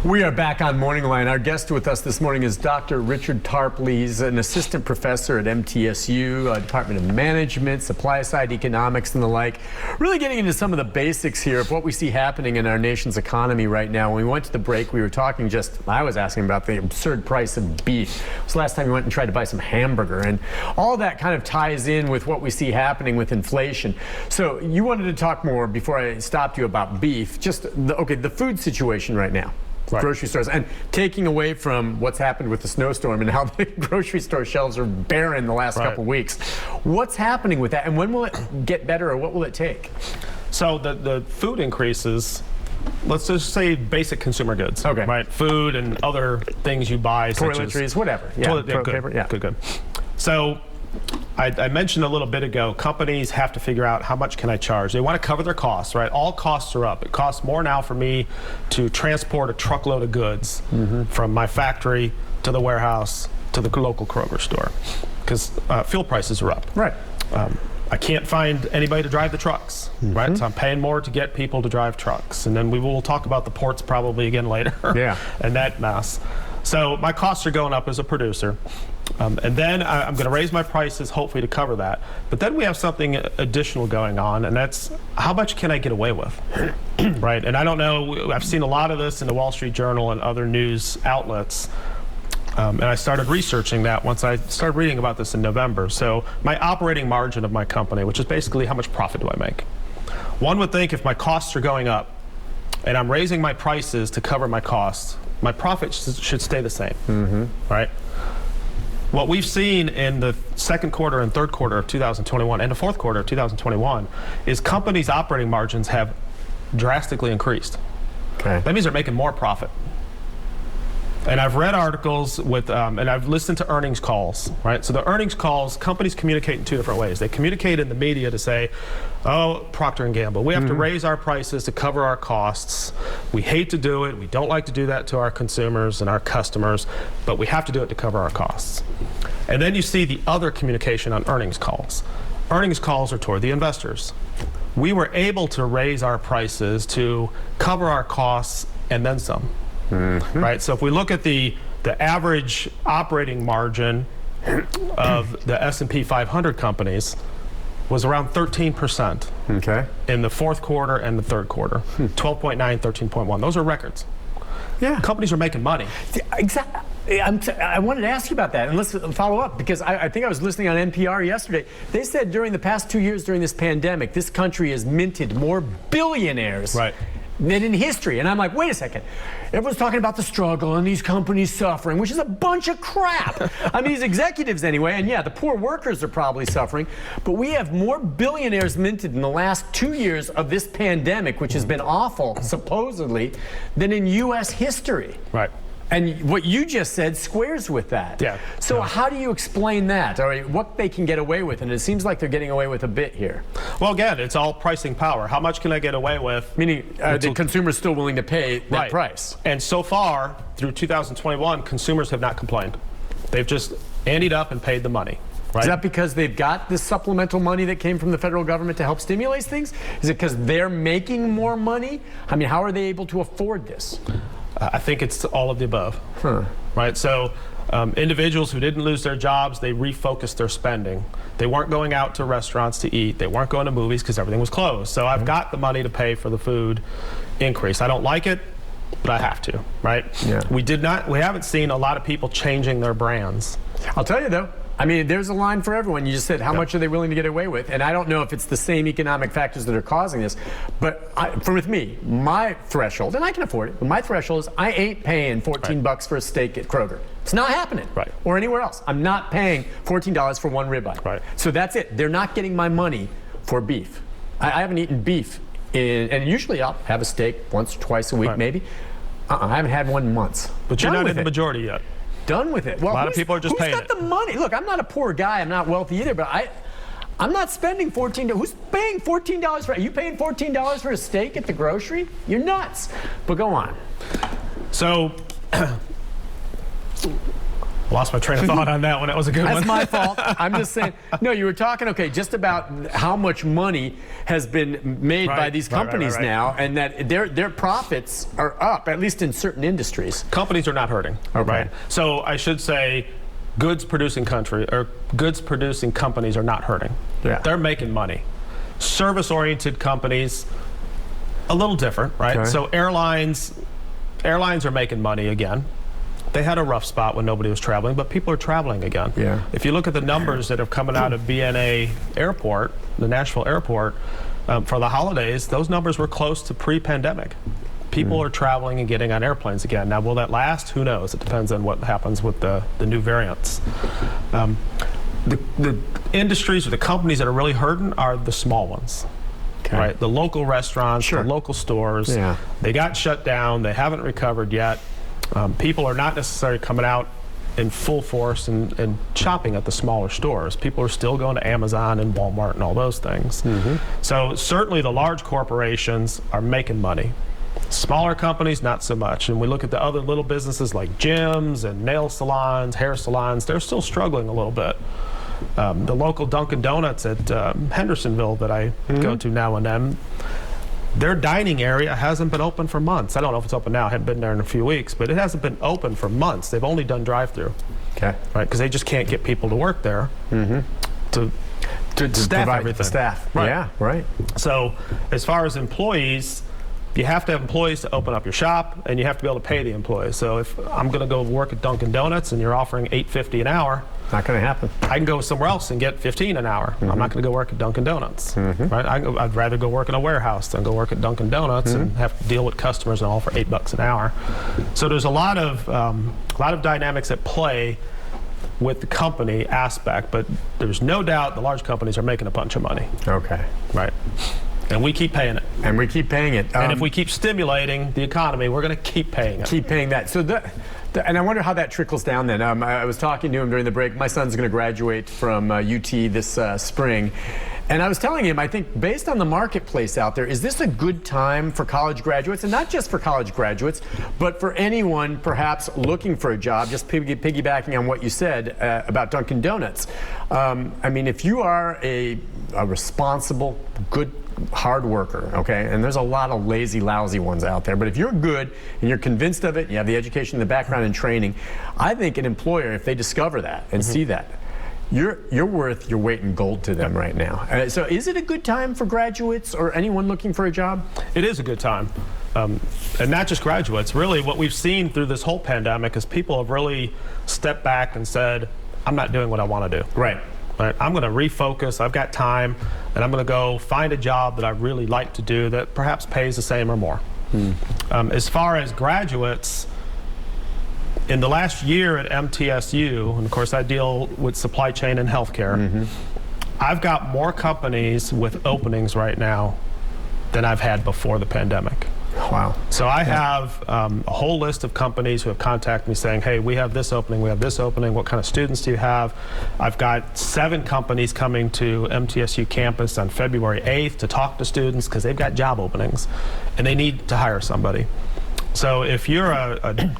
We are back on MorningLine. Our guest with us this morning is Dr. Richard Tarpey. He's an assistant professor at MTSU, Department of Management, Supply Side Economics, and the like. Really getting into some of the basics here of what we see happening in our nation's economy right now. When we went to the break, we were talking I was asking about the absurd price of beef. It was the last time we went and tried to buy some hamburger, and all that kind of ties in with what we see happening with inflation. So you wanted to talk more before I stopped you about beef. Just the food situation right now. Right. Grocery stores, and taking away from what's happened with the snowstorm and how the grocery store shelves are barren the last couple weeks. What's happening with that, and when will it get better, or what will it take? So the food increases, let's just say basic consumer goods. Okay. Right? Food and other things you buy, toiletries, whatever. Yeah. Toilet paper. Yeah. Good. So I mentioned a little bit ago, companies have to figure out how much can I charge. They want to cover their costs, right? All costs are up. It costs more now for me to transport a truckload of goods from my factory to the warehouse to the local Kroger store, because fuel prices are up. Right. I can't find anybody to drive the trucks, right? So I'm paying more to get people to drive trucks. And then we will talk about the ports probably again later. Yeah. And that mess. So my costs are going up as a producer. And then I'm going to raise my prices, hopefully to cover that. But then we have something additional going on, and that's how much can I get away with, right? And I don't know, I've seen a lot of this in the Wall Street Journal and other news outlets. And I started researching that once I started reading about this in November. So my operating margin of my company, which is basically how much profit do I make. One would think if my costs are going up and I'm raising my prices to cover my costs, my profit should stay the same, right? What we've seen in the second quarter and third quarter of 2021 and the fourth quarter of 2021 is companies' operating margins have drastically increased. Okay. That means they're making more profit. And I've read articles with, and I've listened to earnings calls, right? So the earnings calls, companies communicate in two different ways. They communicate in the media to say, oh, Procter & Gamble, we have to raise our prices to cover our costs. We hate to do it. We don't like to do that to our consumers and our customers, but we have to do it to cover our costs. And then you see the other communication on earnings calls. Earnings calls are toward the investors. We were able to raise our prices to cover our costs and then some. Right, so if we look at the average operating margin of the S&P 500 companies was around 13%. Okay. In the fourth quarter and the third quarter, 12.9, 13.1. Those are records. Yeah. Companies are making money. Exactly. I wanted to ask you about that, and let's follow up, because I think I was listening on NPR yesterday. They said during the past 2 years during this pandemic, this country has minted more billionaires than in history. And I'm like, wait a second. Everyone's talking about the struggle and these companies suffering, which is a bunch of crap. I mean, these executives anyway, and yeah, the poor workers are probably suffering, but we have more billionaires minted in the last 2 years of this pandemic, which has been awful, supposedly, than in U.S. history. Right. And what you just said squares with that. Yeah. So how do you explain that, or what they can get away with? And it seems like they're getting away with a bit here. Well, again, it's all pricing power. How much can I get away with? Meaning, are the consumers still willing to pay that price? And so far, through 2021, consumers have not complained. They've just anteed up and paid the money. Right? Is that because they've got this supplemental money that came from the federal government to help stimulate things? Is it because they're making more money? I mean, how are they able to afford this? I think it's all of the above, right? So individuals who didn't lose their jobs, they refocused their spending. They weren't going out to restaurants to eat. They weren't going to movies because everything was closed. So I've got the money to pay for the food increase. I don't like it, but I have to, right? Yeah. We haven't seen a lot of people changing their brands. I'll tell you though, I mean, there's a line for everyone. You just said, how much are they willing to get away with? And I don't know if it's the same economic factors that are causing this, but with me, my threshold, and I can afford it, but my threshold is I ain't paying $14 for a steak at Kroger. It's not happening. Right. Or anywhere else. I'm not paying $14 for one ribeye. Right. So that's it. They're not getting my money for beef. I haven't eaten beef, and usually I'll have a steak once or twice a week, maybe. I haven't had one in months. But you're not in the majority yet. Done with it. Well, a lot of people are just paying it. Who's got the money? Look, I'm not a poor guy. I'm not wealthy either, but I'm not spending $14. Who's paying $14 for? Are you paying $14 for a steak at the grocery? You're nuts. But go on. So Lost my train of thought on that one. That was a good one. That's my fault. I'm just saying. No, you were talking, okay, just about how much money has been made by these companies now, and that their profits are up, at least in certain industries. Companies are not hurting. Okay. Right? So I should say goods producing companies are not hurting. Yeah. They're making money. Service-oriented companies, a little different, right? Okay. So airlines are making money again. They had a rough spot when nobody was traveling, but people are traveling again. Yeah. If you look at the numbers that are coming out of BNA Airport, the Nashville airport, for the holidays, those numbers were close to pre-pandemic. People are traveling and getting on airplanes again. Now, will that last? Who knows? It depends on what happens with the new variants. The industries or the companies that are really hurting are the small ones. Okay. Right? The local restaurants, Sure. the local stores, Yeah. they got shut down. They haven't recovered yet. People are not necessarily coming out in full force and shopping at the smaller stores. People are still going to Amazon and Walmart and all those things. So certainly the large corporations are making money. Smaller companies, not so much. And we look at the other little businesses like gyms and nail salons, hair salons, they're still struggling a little bit. The local Dunkin' Donuts at Hendersonville that I go to now and then, their dining area hasn't been open for months. I don't know if it's open now. I haven't been there in a few weeks, but it hasn't been open for months. They've only done drive-through. Okay. Right? Because they just can't get people to work there to staff provide everything. the staff. Right. Yeah, right. So as far as employees, you have to have employees to open up your shop, and you have to be able to pay the employees. So if I'm going to go work at Dunkin' Donuts and you're offering $8.50 an hour, Not going to happen. I can go somewhere else and get $15 an hour. I'm not going to go work at Dunkin' Donuts. Right? I'd rather go work in a warehouse than go work at Dunkin' Donuts and have to deal with customers and all for $8 an hour. So there's a lot of dynamics at play with the company aspect, but there's no doubt the large companies are making a bunch of money. Okay. Right. And we keep paying it. And we keep paying it. And if we keep stimulating the economy, we're going to keep paying it. Keep paying that. So and I wonder how that trickles down then. I was talking to him during the break. My son's going to graduate from UT this spring. And I was telling him, I think based on the marketplace out there, is this a good time for college graduates? And not just for college graduates, but for anyone perhaps looking for a job, just piggybacking on what you said about Dunkin' Donuts. I mean, if you are a responsible, good, hard worker, okay, and there's a lot of lazy, lousy ones out there, but if you're good and you're convinced of it, you have the education, the background, and training, I think an employer, if they discover that and see that, you're worth your weight in gold to them right now. So is it a good time for graduates or anyone looking for a job? It is a good time. And not just graduates. Really, what we've seen through this whole pandemic is people have really stepped back and said, I'm not doing what I want to do. Right. Right? I'm going to refocus. I've got time, and I'm going to go find a job that I really like to do that perhaps pays the same or more. As far as graduates, in the last year at MTSU, and of course I deal with supply chain and healthcare, I've got more companies with openings right now than I've had before the pandemic. Wow. So I have a whole list of companies who have contacted me saying, hey, we have this opening, what kind of students do you have? I've got 7 companies coming to MTSU campus on February 8th to talk to students because they've got job openings and they need to hire somebody. So if you're a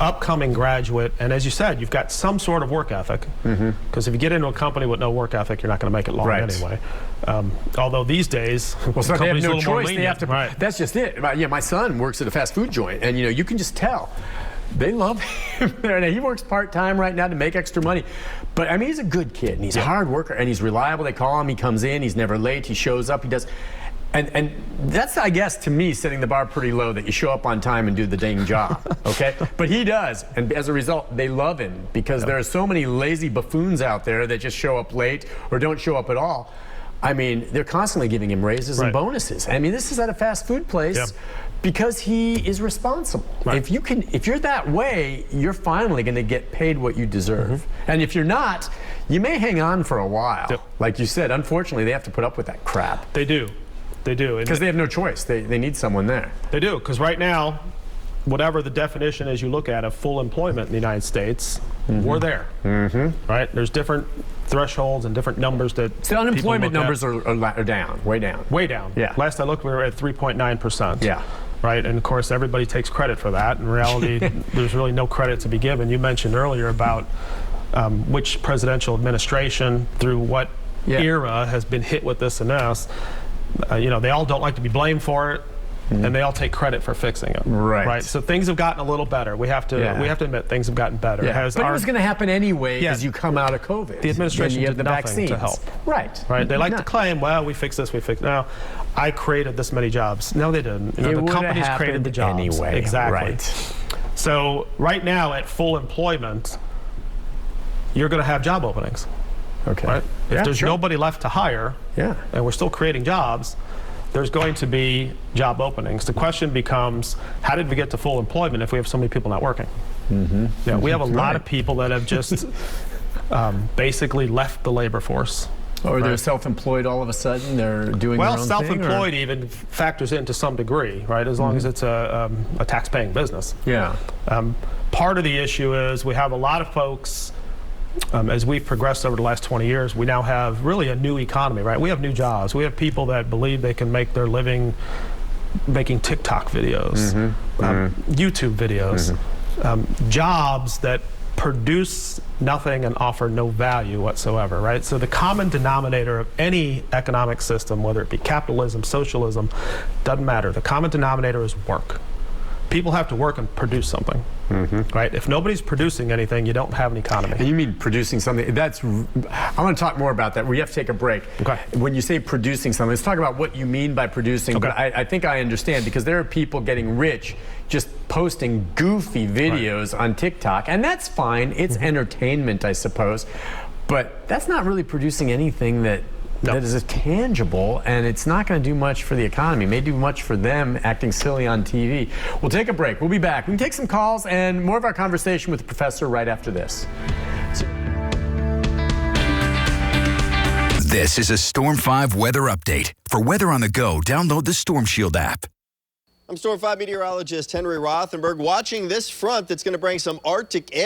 upcoming graduate, and as you said, you've got some sort of work ethic, because if you get into a company with no work ethic, you're not going to make it long anyway. Although these days, well, so they have no a little more choice. They have to. Right. That's just it. Yeah, my son works at a fast food joint, and you can just tell they love him there. And he works part-time right now to make extra money. But I mean, he's a good kid, and he's a hard worker, and he's reliable. They call him, he comes in, he's never late, he shows up, he does. And that's, I guess, to me, setting the bar pretty low, that you show up on time and do the dang job, okay? But he does, and as a result, they love him because there are so many lazy buffoons out there that just show up late or don't show up at all. I mean, they're constantly giving him raises and bonuses. I mean, this is at a fast food place because he is responsible. If you're that way, you're finally going to get paid what you deserve. And if you're not, you may hang on for a while. Like you said, unfortunately, they have to put up with that crap. They do. They do. Because they have no choice. They need someone there. They do, because right now, whatever the definition is you look at of full employment in the United States, we're there. Right? There's different thresholds and different numbers that so unemployment numbers are down, way down. Way down. Yeah. Last I looked, we were at 3.9%. Yeah. right? And of course, everybody takes credit for that. In reality, there's really no credit to be given. You mentioned earlier about which presidential administration through what era has been hit with this and this. You know, they all don't like to be blamed for it, and they all take credit for fixing it. Right. So things have gotten a little better. We have to admit things have gotten better. But it was going to happen anyway as you come out of COVID. The administration did the nothing vaccines to help. Right. They like to claim, well, we fixed this, we fixed. No, I created this many jobs. No, they didn't. You know, the companies created the jobs. Anyway. Exactly. Right. So right now at full employment, you're going to have job openings. Okay. Right? If there's nobody left to hire, and we're still creating jobs, there's going to be job openings. The question becomes, how did we get to full employment if we have so many people not working? We have a lot of people that have just basically left the labor force. Or they're self-employed all of a sudden, they're doing their own thing? Well, self-employed even factors in to some degree, right? As long as it's a tax-paying business. Part of the issue is we have a lot of folks, as we've progressed over the last 20 years, we now have really a new economy, right? We have new jobs. We have people that believe they can make their living making TikTok videos, YouTube videos, jobs that produce nothing and offer no value whatsoever, right? So the common denominator of any economic system, whether it be capitalism, socialism, doesn't matter. The common denominator is work. People have to work and produce something, right? If nobody's producing anything, you don't have an economy. And you mean producing something? I want to talk more about that. We have to take a break. When you say producing something, let's talk about what you mean by producing. But I think I understand, because there are people getting rich just posting goofy videos on TikTok, and that's fine. It's entertainment, I suppose. But that's not really producing anything that is tangible, and it's not going to do much for the economy. It may do much for them acting silly on TV. We'll take a break. We'll be back. We can take some calls and more of our conversation with the professor right after this. This is a Storm 5 weather update. For weather on the go, download the Storm Shield app. I'm Storm 5 meteorologist Henry Rothenberg, watching this front that's going to bring some Arctic air